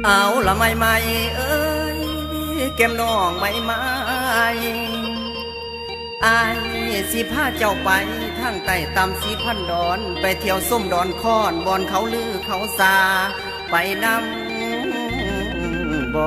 เอาละไม่เอ้ยแก้มน้องไม่อายสิพาเจ้าไปทางใต้ตามสีพันดอนไปเที่ยวส้มดอนคอนบอนเขาลือเขาซาไปนำบ่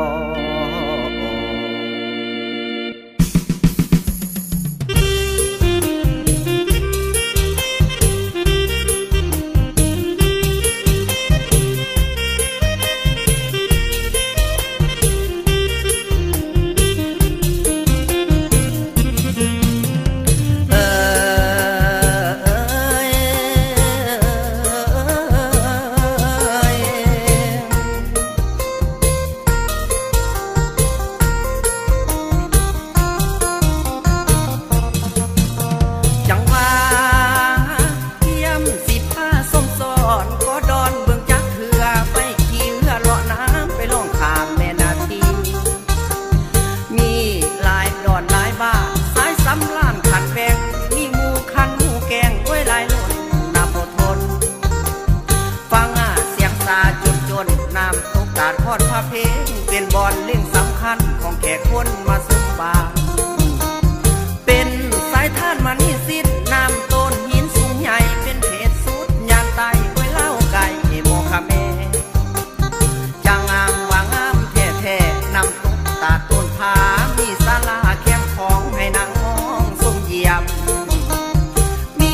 ทอดผ้าเพลงเป็นบอลเล่งสำคัญของแขกคนมาสมบางเป็นสายท่านมานี่สิทธิ์น้ำต้นหินสูงใหญ่เป็นเพชรสุดยานไตไว้เล่าไก่โมคาเมจางงามวางงามแท้ๆนำตุ๊กตาต้นผามีศาลาแคมของให้นางมองทรงเยี่ยมมี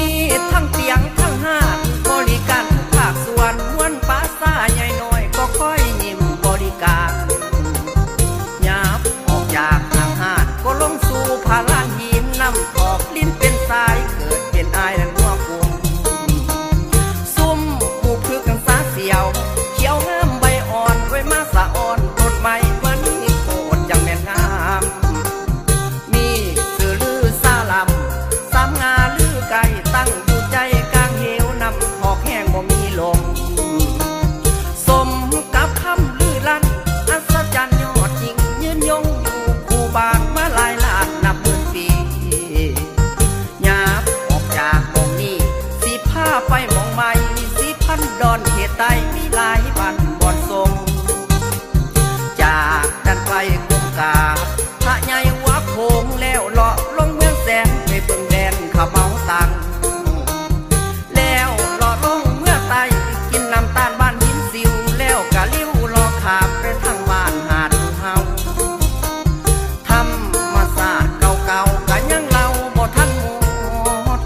ทั้งเตียงทั้งห้างบริการทุกภาคส่วนม้วนป้าซ่าใหญ่น้อยก็ค่อยยิ้มบริการยับออกจากทางหาดก็ลงสู่พาลานหินนำออกลิ้นเป็นสายเกิดเป็นอายนั้นหัวกุมซุ่มหมู่พึกกันสาเสียวเขียวงามใบอ่อนไว้มาสะอ่อนต้นไม้มันมีโกดอย่างแม่นงามมีสื่อลือซาลำสามงาลือไก่ตั้งอยู่ใจกลางเหวนำหอกแห้งบ่มีลมสมกับคำลือลั่นอัศจรรย์ยอดยิ่งยืนยงอยู่คู่บ้านมาหลายล้านนับหมื่นปีหยาบออกจากหม่องนี้สิพาไปหม่องใหม่สิพันดอนเขตใต้มีหลายบ้านบ่อนทรงจากดันไปกุมกาพระใหญ่หัวโค้งแล้วเลาะลงเมืองแสนไปเบิ่งแดนข้าวเมาตังแล้วเลาะลงเมื่อไตกินน้ำตาลบ้านหินซิวแล้วกะลิ้วรอขาบไปทางบ้านหาดเฮาธรรมศาสตร์เก่าๆกะยังเล่าบ่ทันหมด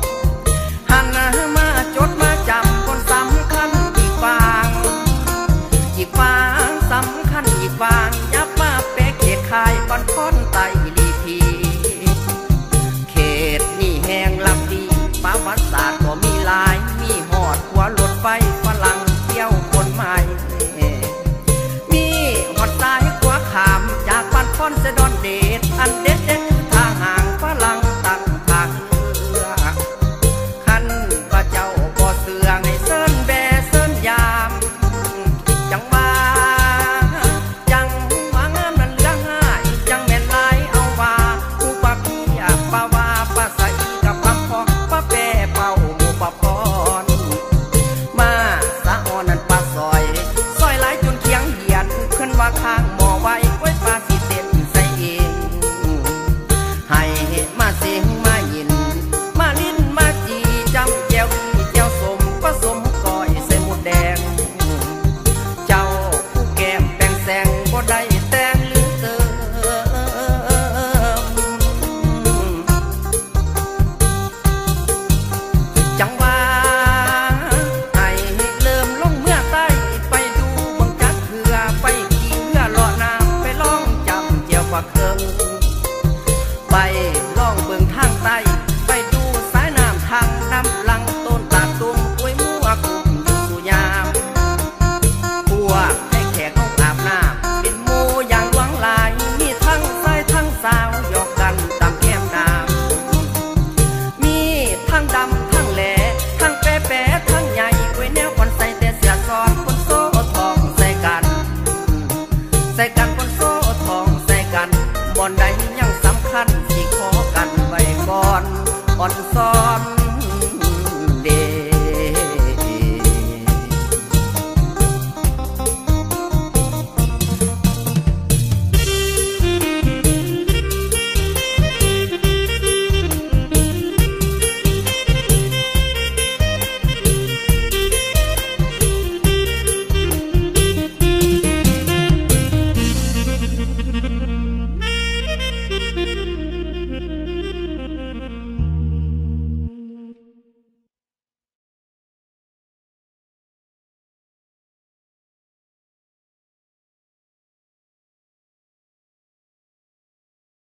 หันมาจดมาจำคนสำคัญอีกฟางสำคัญอีกฟางยับมาเป๊กเขตคายปันพ้นไตลีพีเขตนี่แห้งลำดีประวัติศาสตร์ก็มีหลายมีหอดหัวรถไฟฝรั่งเที่ยวคนใหม่มีหอดซ้ายหัวขามจากปันพ้นเสดอนเดชอันเด็ด